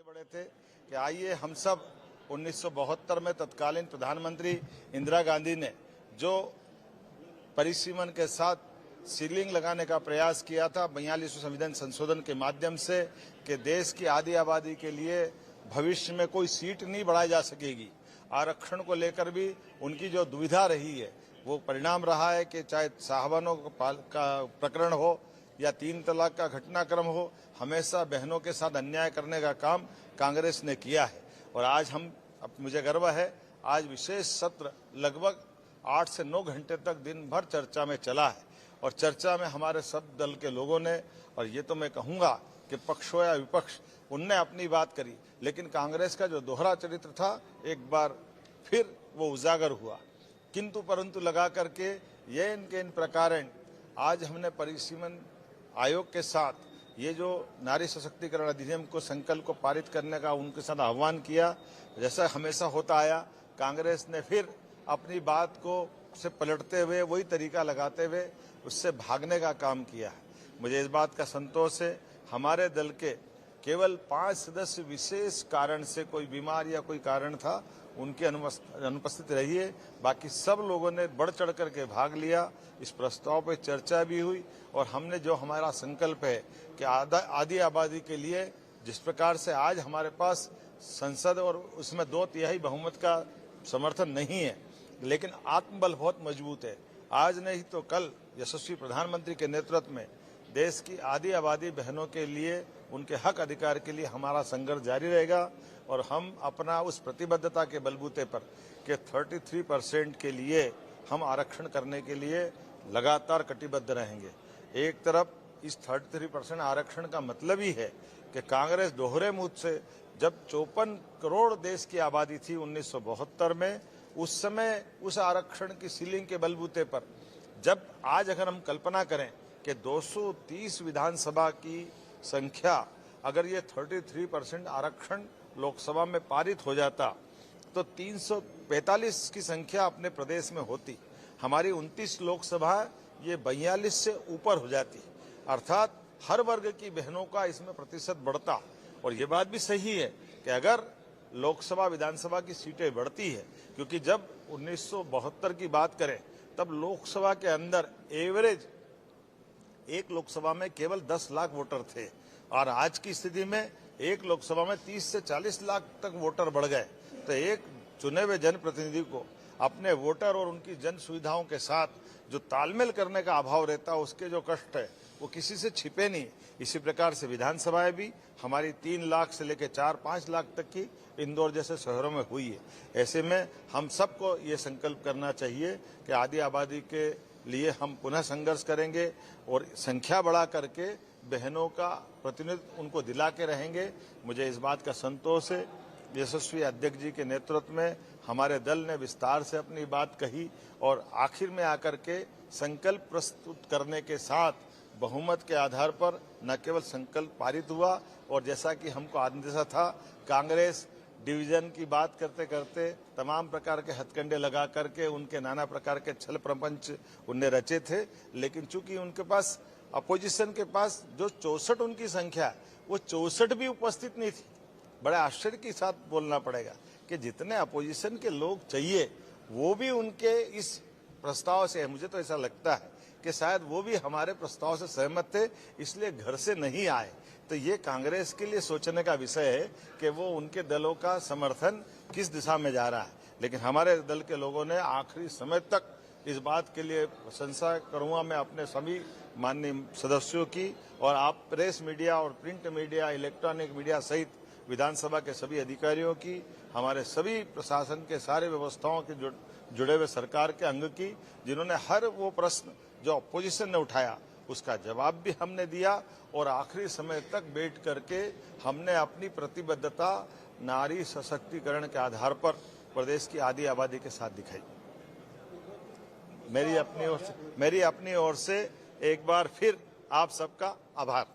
बढ़े थे कि आइए हम सब 1972 में तत्कालीन प्रधानमंत्री इंदिरा गांधी ने जो परिसीमन के साथ सीलिंग लगाने का प्रयास किया था 42वें संविधान संशोधन के माध्यम से कि देश की आधी आबादी के लिए भविष्य में कोई सीट नहीं बढ़ाई जा सकेगी। आरक्षण को लेकर भी उनकी जो दुविधा रही है वो परिणाम रहा है कि चाहे साहबानों का प्रकरण हो या 3 तलाक का घटनाक्रम हो, हमेशा बहनों के साथ अन्याय करने का काम कांग्रेस ने किया है। और आज मुझे गर्व है, आज विशेष सत्र लगभग 8 से 9 घंटे तक दिन भर चर्चा में चला है और चर्चा में हमारे सब दल के लोगों ने, और ये तो मैं कहूँगा कि पक्ष हो या विपक्ष, उनने अपनी बात करी, लेकिन कांग्रेस का जो दोहरा चरित्र था एक बार फिर वो उजागर हुआ। किंतु परंतु लगा करके ये इनके इन प्रकार आज हमने परिसीमन आयोग के साथ ये जो नारी सशक्तिकरण अधिनियम को संकल्प को पारित करने का उनके साथ आह्वान किया। जैसा हमेशा होता आया, कांग्रेस ने फिर अपनी बात को से पलटते हुए वही तरीका लगाते हुए उससे भागने का काम किया है। मुझे इस बात का संतोष है, हमारे दल के केवल 5 सदस्य विशेष कारण से, कोई बीमार या कोई कारण था, उनकी अनुपस्थित रही है। बाकी सब लोगों ने बढ़ चढ़ करके भाग लिया। इस प्रस्ताव पर चर्चा भी हुई और हमने जो हमारा संकल्प है कि आधी आबादी के लिए जिस प्रकार से आज हमारे पास संसद और उसमें 2/3 बहुमत का समर्थन नहीं है, लेकिन आत्मबल बहुत मजबूत है। आज नहीं तो कल यशस्वी प्रधानमंत्री के नेतृत्व में देश की आधी आबादी बहनों के लिए, उनके हक अधिकार के लिए हमारा संघर्ष जारी रहेगा और हम अपना उस प्रतिबद्धता के बलबूते पर कि 33% के लिए हम आरक्षण करने के लिए लगातार कटिबद्ध रहेंगे। एक तरफ इस 33% आरक्षण का मतलब ही है कि कांग्रेस दोहरे मुंह से, जब 54 करोड़ देश की आबादी थी 1972 में, उस समय उस आरक्षण की सीलिंग के बलबूते पर, जब आज अगर हम कल्पना करें कि 230 विधानसभा की संख्या, अगर ये 33% आरक्षण लोकसभा में पारित हो जाता तो 345 की संख्या अपने प्रदेश में होती। हमारी 29 लोकसभा, ये 42 से ऊपर हो जाती। अर्थात हर वर्ग की बहनों का इसमें प्रतिशत बढ़ता। और ये बात भी सही है कि अगर लोकसभा विधानसभा की सीटें बढ़ती है, क्योंकि जब 1972 की बात करें तब लोकसभा के अंदर एवरेज एक लोकसभा में केवल 10 लाख वोटर थे और आज की स्थिति में एक लोकसभा में 30 से 40 लाख तक वोटर बढ़ गए। तो एक चुने हुए जनप्रतिनिधि को अपने वोटर और उनकी जन सुविधाओं के साथ जो तालमेल करने का अभाव रहता है, उसके जो कष्ट है वो किसी से छिपे नहीं। इसी प्रकार से विधानसभाएं भी हमारी 3 लाख से लेकर 4-5 लाख तक की इंदौर जैसे शहरों में हुई है। ऐसे में हम सबको ये संकल्प करना चाहिए कि आधी आबादी के लिए हम पुनः संघर्ष करेंगे और संख्या बढ़ा करके बहनों का प्रतिनिधित्व उनको दिला के रहेंगे। मुझे इस बात का संतोष है, यशस्वी अध्यक्ष जी के नेतृत्व में हमारे दल ने विस्तार से अपनी बात कही और आखिर में आकर के संकल्प प्रस्तुत करने के साथ बहुमत के आधार पर न केवल संकल्प पारित हुआ, और जैसा कि हमको आदेशा था, कांग्रेस डिवीजन की बात करते करते तमाम प्रकार के हथकंडे लगा करके उनके नाना प्रकार के छल प्रपंच उनने रचे थे। लेकिन चूंकि उनके पास अपोजिशन के पास जो 64 उनकी संख्या है, वो 64 भी उपस्थित नहीं थी। बड़े आश्चर्य के साथ बोलना पड़ेगा कि जितने अपोजिशन के लोग चाहिए वो भी उनके इस प्रस्ताव से, मुझे तो ऐसा लगता है कि शायद वो भी हमारे प्रस्ताव से सहमत थे, इसलिए घर से नहीं आए। तो ये कांग्रेस के लिए सोचने का विषय है कि वो उनके दलों का समर्थन किस दिशा में जा रहा है। लेकिन हमारे दल के लोगों ने आखिरी समय तक इस बात के लिए प्रशंसा करूंगा मैं अपने सभी माननीय सदस्यों की, और आप प्रेस मीडिया और प्रिंट मीडिया, इलेक्ट्रॉनिक मीडिया सहित विधानसभा के सभी अधिकारियों की, हमारे सभी प्रशासन के सारे व्यवस्थाओं के जुड़े हुए सरकार के अंग की, जिन्होंने हर वो प्रश्न जो अपोजिशन ने उठाया उसका जवाब भी हमने दिया और आखिरी समय तक बैठ करके हमने अपनी प्रतिबद्धता नारी सशक्तिकरण के आधार पर प्रदेश की आधी आबादी के साथ दिखाई। मेरी अपनी ओर से एक बार फिर आप सबका आभार।